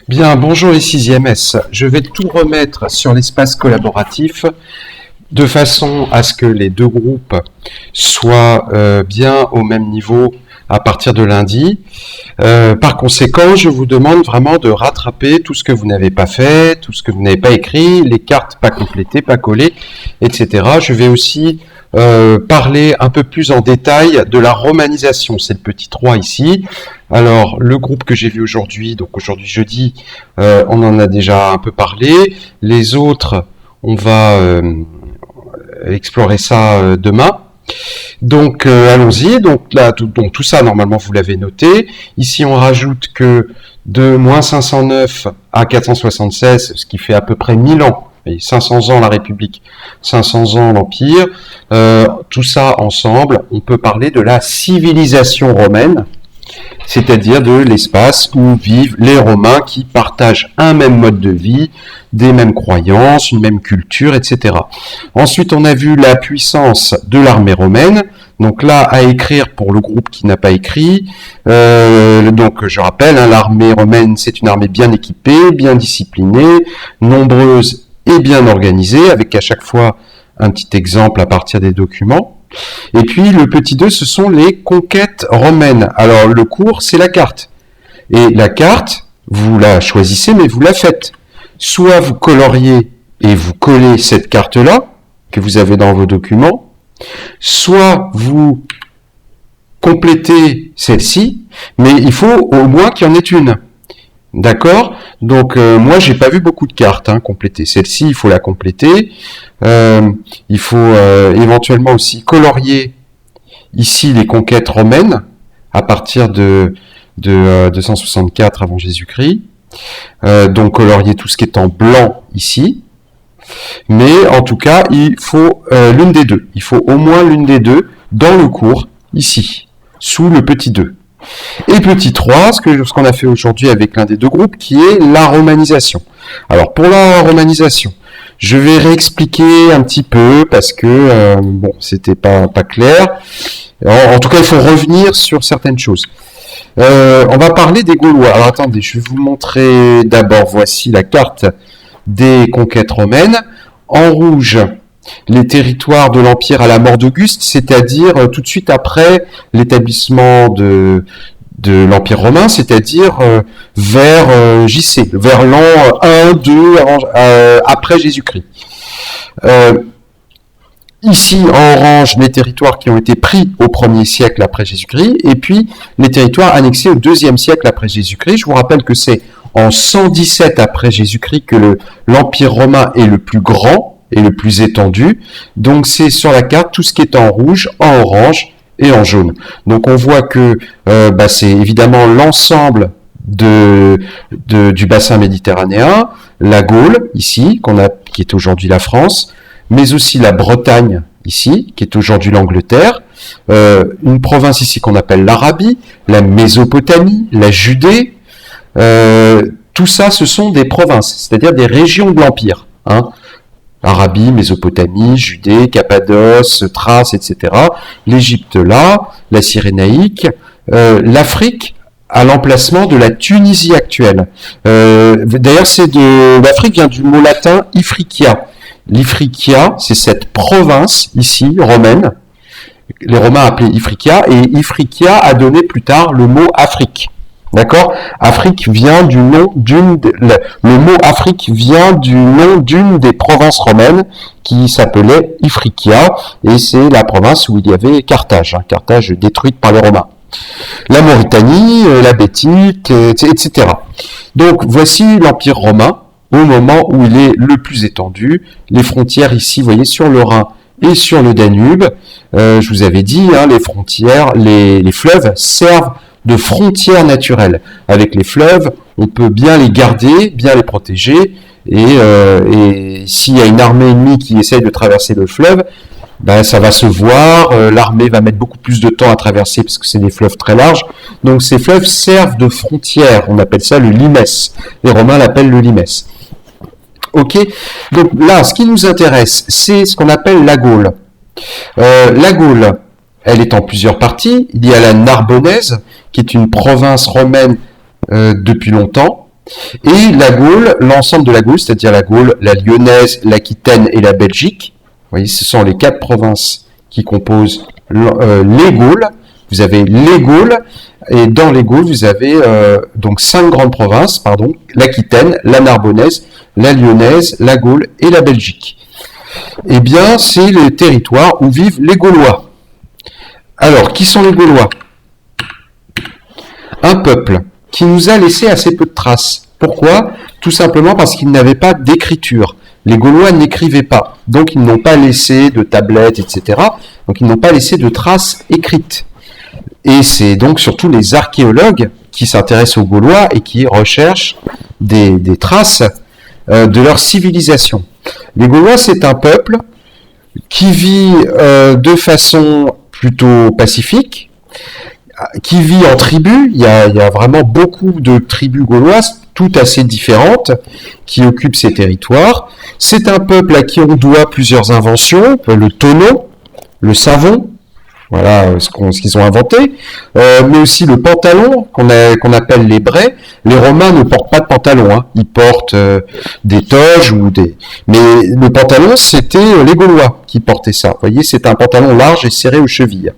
Bien, bonjour les 6e S. Je vais tout remettre sur l'espace collaboratif de façon à ce que les deux groupes soient bien au même niveau à partir de lundi. Par conséquent, je vous demande vraiment de rattraper tout ce que vous n'avez pas fait, tout ce que vous n'avez pas écrit, les cartes pas complétées, pas collées, etc. Je vais aussi parler un peu plus en détail de la romanisation, c'est le petit 3 ici. Alors, le groupe que j'ai vu aujourd'hui, donc aujourd'hui jeudi, on en a déjà un peu parlé. Les autres, on va explorer ça demain. Donc, allons-y. Donc, là, tout ça, normalement, vous l'avez noté. Ici, on rajoute que de moins 509 à 476, ce qui fait à peu près 1000 ans, 500 ans la République, 500 ans l'Empire, tout ça ensemble, on peut parler de la civilisation romaine, c'est-à-dire de l'espace où vivent les Romains qui partagent un même mode de vie, des mêmes croyances, une même culture, etc. Ensuite, on a vu la puissance de l'armée romaine. Donc là, à écrire pour le groupe qui n'a pas écrit. Donc, je rappelle, l'armée romaine, c'est une armée bien équipée, bien disciplinée, nombreuse et bien organisée, avec à chaque fois un petit exemple à partir des documents. Et puis, le petit 2, ce sont les conquêtes romaines. Alors, le cours, c'est la carte. Et la carte, vous la choisissez, mais vous la faites. Soit vous coloriez et vous collez cette carte-là, que vous avez dans vos documents, soit vous complétez celle-ci, mais il faut au moins qu'il y en ait une. D'accord? Donc, moi, j'ai pas vu beaucoup de cartes complétées. Celle-ci, il faut la compléter. Il faut éventuellement aussi colorier ici les conquêtes romaines à partir de 264 avant Jésus-Christ. Donc, colorier tout ce qui est en blanc ici. Mais en tout cas, il faut l'une des deux. Il faut au moins l'une des deux dans le cours ici, sous le petit 2. Et petit 3, ce qu'on a fait aujourd'hui avec l'un des deux groupes, qui est la romanisation. Alors, pour la romanisation, je vais réexpliquer un petit peu, parce que, bon, c'était pas clair. En tout cas, il faut revenir sur certaines choses. On va parler des Gaulois. Alors, attendez, je vais vous montrer d'abord, voici la carte des conquêtes romaines. En rouge, les territoires de l'Empire à la mort d'Auguste, c'est-à-dire tout de suite après l'établissement de l'Empire romain, c'est-à-dire vers JC, vers l'an 1, 2, après Jésus-Christ. Ici, en orange, les territoires qui ont été pris au 1er siècle après Jésus-Christ, et puis les territoires annexés au 2e siècle après Jésus-Christ. Je vous rappelle que c'est en 117 après Jésus-Christ que l'Empire romain est le plus grand, et le plus étendu. Donc c'est sur la carte tout ce qui est en rouge, en orange et en jaune. Donc on voit que c'est évidemment l'ensemble du bassin méditerranéen, la Gaule ici, qui est aujourd'hui la France, mais aussi la Bretagne ici, qui est aujourd'hui l'Angleterre, une province ici qu'on appelle l'Arabie, la Mésopotamie, la Judée. Tout ça, ce sont des provinces, c'est-à-dire des régions de l'Empire. Arabie, Mésopotamie, Judée, Cappadoce, Thrace, etc. L'Égypte là, la Cyrénaïque, l'Afrique à l'emplacement de la Tunisie actuelle. D'ailleurs, l'Afrique vient du mot latin Ifriqiya. L'Ifriqiya, c'est cette province ici romaine. Les Romains appelaient Ifriqiya, et Ifriqiya a donné plus tard le mot Afrique. D'accord? Afrique vient du nom le mot Afrique vient du nom d'une des provinces romaines qui s'appelait Ifriqiya, et c'est la province où il y avait Carthage, Carthage détruite par les Romains. La Mauritanie, la Bétique, etc. Donc voici l'Empire romain au moment où il est le plus étendu. Les frontières ici, vous voyez, sur le Rhin et sur le Danube. Je vous avais dit, les frontières, les fleuves servent de frontières naturelles. Avec les fleuves, on peut bien les garder, bien les protéger, et s'il y a une armée ennemie qui essaye de traverser le fleuve, ça va se voir, l'armée va mettre beaucoup plus de temps à traverser parce que c'est des fleuves très larges. Donc ces fleuves servent de frontières, on appelle ça le limes. Les Romains l'appellent le limes. Ok, donc là, ce qui nous intéresse, c'est ce qu'on appelle la Gaule. La Gaule, elle est en plusieurs parties. Il y a la Narbonnaise, qui est une province romaine depuis longtemps, Et la Gaule, l'ensemble de la Gaule, c'est-à-dire la Gaule, la Lyonnaise, l'Aquitaine et la Belgique, vous voyez, ce sont les 4 provinces qui composent les Gaules. Vous avez les Gaules, et dans les Gaules, vous avez donc 5 grandes provinces, l'Aquitaine, la Narbonnaise, la Lyonnaise, la Gaule et la Belgique. Eh bien, c'est le territoire où vivent les Gaulois. Alors, qui sont les Gaulois? Un peuple qui nous a laissé assez peu de traces. Pourquoi? Tout simplement parce qu'ils n'avaient pas d'écriture. Les Gaulois n'écrivaient pas, donc ils n'ont pas laissé de tablettes, etc. Donc ils n'ont pas laissé de traces écrites. Et c'est donc surtout les archéologues qui s'intéressent aux Gaulois et qui recherchent des traces de leur civilisation. Les Gaulois, c'est un peuple qui vit de façon plutôt pacifique, qui vit en tribus. Il y a vraiment beaucoup de tribus gauloises, toutes assez différentes, qui occupent ces territoires. C'est un peuple à qui on doit plusieurs inventions, le tonneau, le savon, voilà ce qu'ils ont inventé, mais aussi le pantalon qu'on appelle les braies. Les Romains ne portent pas de pantalon, hein. Ils portent des toges mais le pantalon, c'était les Gaulois qui portaient ça. Vous voyez, c'est un pantalon large et serré aux chevilles.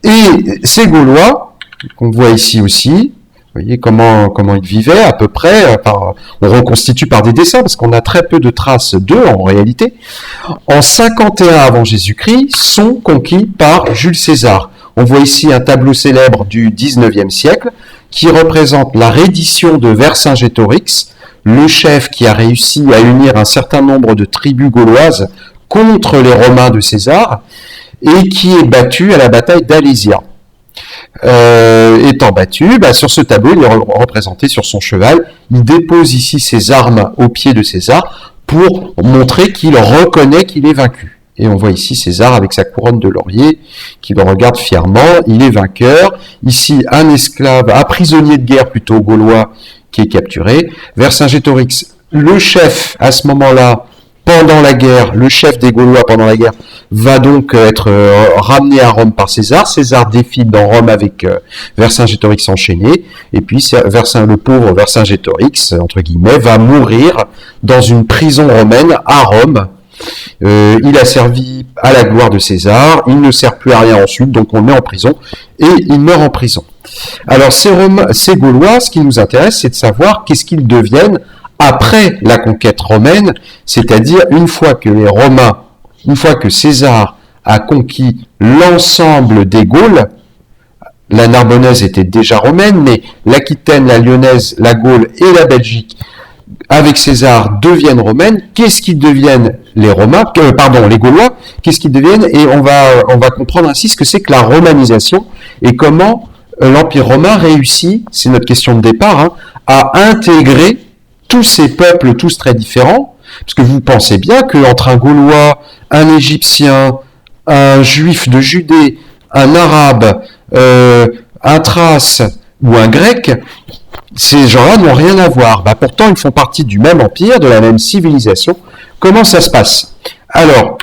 Et ces Gaulois, qu'on voit ici aussi, vous voyez comment ils vivaient à peu près, on reconstitue par des dessins, parce qu'on a très peu de traces d'eux en réalité. En 51 avant Jésus-Christ, sont conquis par Jules César. On voit ici un tableau célèbre du 19e siècle, qui représente la reddition de Vercingétorix, le chef qui a réussi à unir un certain nombre de tribus gauloises contre les Romains de César, et qui est battu à la bataille d'Alésia. Étant battu, sur ce tableau, il est représenté sur son cheval. Il dépose ici ses armes aux pieds de César pour montrer qu'il reconnaît qu'il est vaincu. Et on voit ici César avec sa couronne de laurier qui le regarde fièrement. Il est vainqueur. Ici, un esclave, un prisonnier de guerre plutôt gaulois qui est capturé. Vercingétorix, le chef à ce moment-là, pendant la guerre, le chef des Gaulois pendant la guerre, va donc être ramené à Rome par César. César défile dans Rome avec Vercingétorix enchaîné, et puis le pauvre Vercingétorix, entre guillemets, va mourir dans une prison romaine à Rome. Il a servi à la gloire de César, il ne sert plus à rien ensuite, donc on le met en prison, et il meurt en prison. Alors ces Gaulois, ce qui nous intéresse, c'est de savoir qu'est-ce qu'ils deviennent après la conquête romaine, c'est-à-dire une fois que César a conquis l'ensemble des Gaules. La Narbonnaise était déjà romaine, mais l'Aquitaine, la Lyonnaise, la Gaule et la Belgique, avec César, deviennent romaines. Qu'est-ce qu'ils deviennent les Gaulois? Qu'est-ce qu'ils deviennent? Et on va comprendre ainsi ce que c'est que la romanisation et comment l'Empire romain réussit, c'est notre question de départ, à intégrer tous ces peuples, tous très différents, parce que vous pensez bien qu'entre un Gaulois, un Égyptien, un Juif de Judée, un Arabe, un Thrace ou un Grec, ces gens-là n'ont rien à voir. Pourtant, ils font partie du même empire, de la même civilisation. Comment ça se passe? Alors,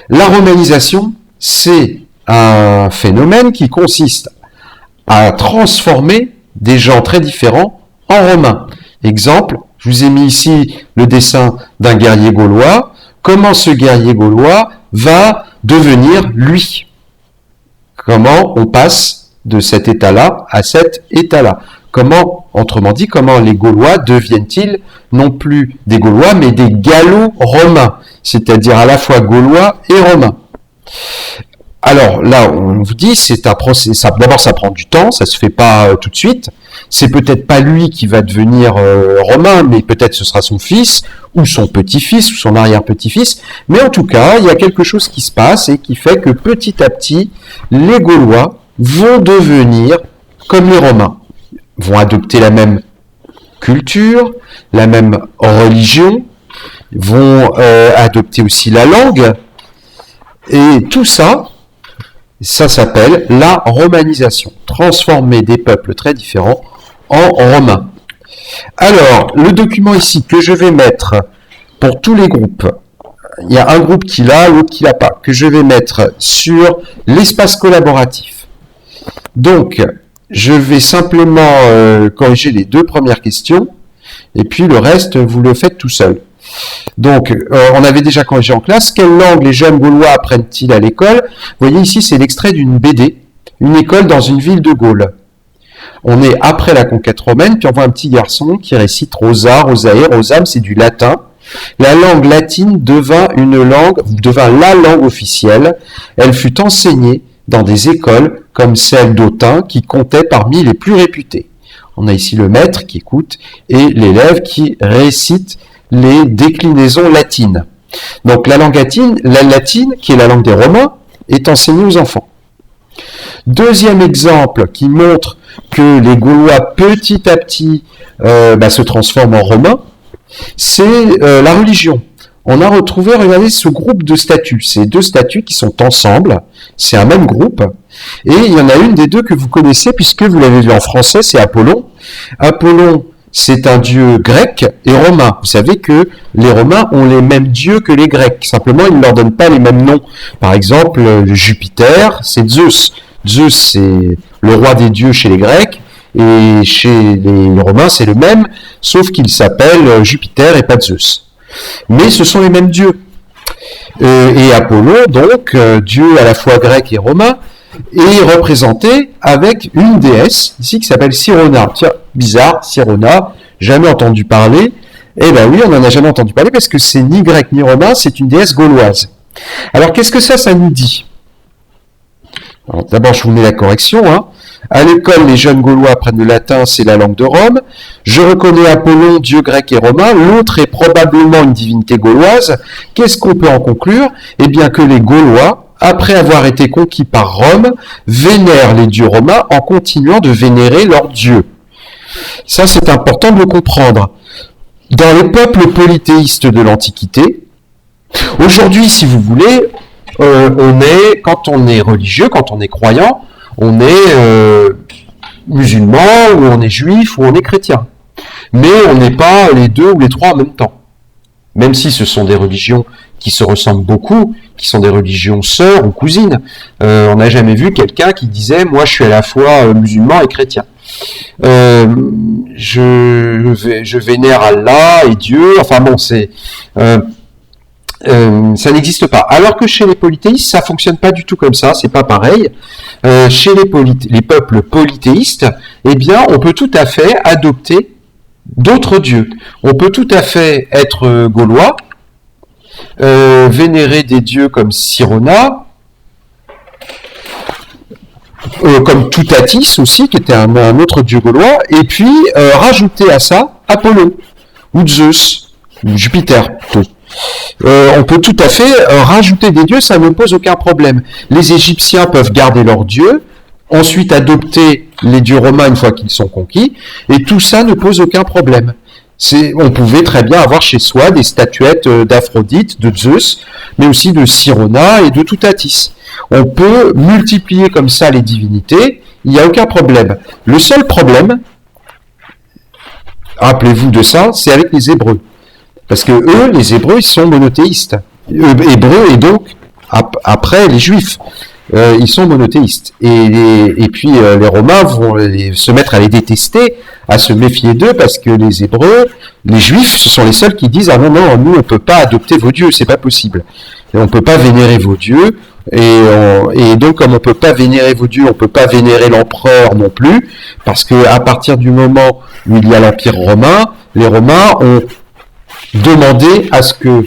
la romanisation, c'est un phénomène qui consiste à transformer des gens très différents en romains. Exemple, je vous ai mis ici le dessin d'un guerrier gaulois. Comment ce guerrier gaulois va devenir lui? Comment on passe de cet état-là à cet état-là? Autrement dit, comment les Gaulois deviennent-ils non plus des Gaulois, mais des Gallo-Romains, c'est-à-dire à la fois Gaulois et Romains? Alors là, on vous dit, c'est un processus. D'abord, ça prend du temps, ça se fait pas tout de suite. C'est peut-être pas lui qui va devenir romain, mais peut-être ce sera son fils, ou son petit-fils, ou son arrière-petit-fils. Mais en tout cas, il y a quelque chose qui se passe et qui fait que petit à petit, les Gaulois vont devenir comme les Romains, vont adopter la même culture, la même religion, vont adopter aussi la langue, et tout ça, ça s'appelle la romanisation, transformer des peuples très différents en romains. Alors, le document ici que je vais mettre pour tous les groupes, il y a un groupe qui l'a, l'autre qui l'a pas, que je vais mettre sur l'espace collaboratif. Donc, je vais simplement corriger les 2 premières questions, et puis le reste, vous le faites tout seul. Donc, on avait déjà corrigé en classe. Quelle langue les jeunes Gaulois apprennent-ils à l'école? Vous voyez ici, c'est l'extrait d'une BD, une école dans une ville de Gaule. On est après la conquête romaine, puis on voit un petit garçon qui récite Rosa, Rosae, Rosam, c'est du latin. La langue latine devint la langue officielle. Elle fut enseignée dans des écoles comme celle d'Autun, qui comptait parmi les plus réputées. On a ici le maître qui écoute et l'élève qui récite les déclinaisons latines. Donc la latine, qui est la langue des Romains, est enseignée aux enfants. Deuxième exemple qui montre que les Gaulois petit à petit se transforment en Romains, c'est la religion. On a retrouvé, regardez, ce groupe de statues. Ces 2 statues qui sont ensemble, c'est un même groupe. Et il y en a une des 2 que vous connaissez, puisque vous l'avez vu en français, c'est Apollon. Apollon, c'est un dieu grec et romain. Vous savez que les Romains ont les mêmes dieux que les Grecs. Simplement, ils ne leur donnent pas les mêmes noms. Par exemple, Jupiter, c'est Zeus. Zeus, c'est le roi des dieux chez les Grecs. Et chez les Romains, c'est le même, sauf qu'il s'appelle Jupiter et pas Zeus. Mais ce sont les mêmes dieux. Et Apollon, donc, dieu à la fois grec et romain, est représenté avec une déesse, ici, qui s'appelle Sirona. Tiens, bizarre, Sirona, jamais entendu parler. Eh ben oui, on n'en a jamais entendu parler parce que c'est ni grec ni romain, c'est une déesse gauloise. Alors, qu'est-ce que ça nous dit? Alors, d'abord, je vous mets la correction, À l'école, les jeunes Gaulois apprennent le latin, c'est la langue de Rome. Je reconnais Apollon, dieu grec et romain. L'autre est probablement une divinité gauloise. Qu'est-ce qu'on peut en conclure? Eh bien que les Gaulois, après avoir été conquis par Rome, vénèrent les dieux romains en continuant de vénérer leurs dieux. Ça, c'est important de le comprendre. Dans les peuples polythéistes de l'Antiquité, aujourd'hui, si vous voulez, quand on est religieux, quand on est croyant, on est musulman, ou on est juif, ou on est chrétien. Mais on n'est pas les 2 ou les 3 en même temps. Même si ce sont des religions qui se ressemblent beaucoup, qui sont des religions sœurs ou cousines. On n'a jamais vu quelqu'un qui disait « moi je suis à la fois musulman et chrétien ». Je vénère Allah et Dieu, enfin bon, ça n'existe pas. Alors que chez les polythéistes, ça fonctionne pas du tout comme ça, c'est pas pareil. Chez les peuples polythéistes, eh bien, on peut tout à fait adopter d'autres dieux. On peut tout à fait être gaulois, vénérer des dieux comme Sirona, comme Toutatis aussi, qui était un autre dieu gaulois, et puis rajouter à ça Apollon, ou Zeus, ou Jupiter plutôt. On peut tout à fait rajouter des dieux, ça ne pose aucun problème. Les Égyptiens peuvent garder leurs dieux, ensuite adopter les dieux romains une fois qu'ils sont conquis, et tout ça ne pose aucun problème. On pouvait très bien avoir chez soi des statuettes d'Aphrodite, de Zeus, mais aussi de Sirona et de Toutatis. On peut multiplier comme ça les divinités, il n'y a aucun problème. Le seul problème, rappelez-vous de ça, c'est avec les Hébreux. Parce que eux, les Hébreux, ils sont monothéistes. Hébreux et donc, après les Juifs, ils sont monothéistes. Et puis les Romains vont se mettre à les détester, à se méfier d'eux, parce que les Hébreux, les Juifs, ce sont les seuls qui disent « Ah non, nous on peut pas adopter vos dieux, c'est pas possible. Et on peut pas vénérer vos dieux. » Et donc, comme on peut pas vénérer vos dieux, on peut pas vénérer l'empereur non plus, parce que à partir du moment où il y a l'Empire romain, les Romains ont demandé à ce que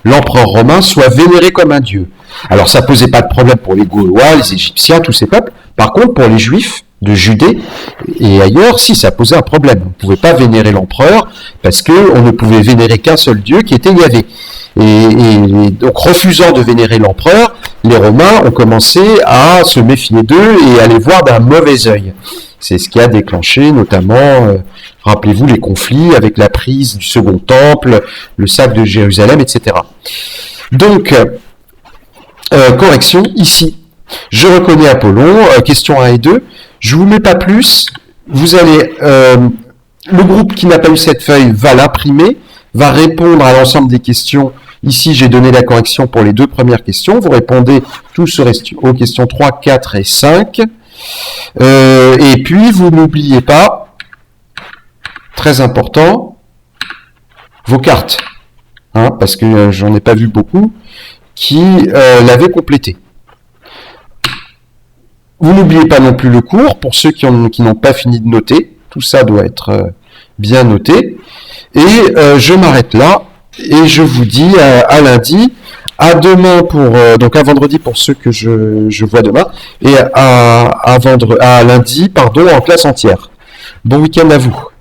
l'empereur romain, soit vénéré comme un dieu. Alors ça posait pas de problème pour les Gaulois, les Égyptiens, tous ces peuples. Par contre, pour les Juifs de Judée et ailleurs, si, ça posait un problème. On ne pouvait pas vénérer l'empereur parce qu'on ne pouvait vénérer qu'un seul dieu qui était Yahvé. Et donc, refusant de vénérer l'empereur, les Romains ont commencé à se méfier d'eux et à les voir d'un mauvais œil. C'est ce qui a déclenché notamment, rappelez-vous, les conflits avec la prise du Second Temple, le sac de Jérusalem, etc. Donc, correction, ici, je reconnais Apollon, question 1 et 2, je vous mets pas plus, vous allez, le groupe qui n'a pas eu cette feuille va l'imprimer, va répondre à l'ensemble des questions. Ici, j'ai donné la correction pour les 2 premières questions, vous répondez tous aux questions 3, 4 et 5, Et puis, vous n'oubliez pas, très important, vos cartes, hein, parce que j'en ai pas vu beaucoup qui l'avaient complété. Vous n'oubliez pas non plus le cours, pour ceux qui n'ont pas fini de noter, tout ça doit être bien noté. Et je m'arrête là, et je vous dis à lundi, à demain donc à vendredi pour ceux que je vois demain, et à lundi, en classe entière. Bon week-end à vous.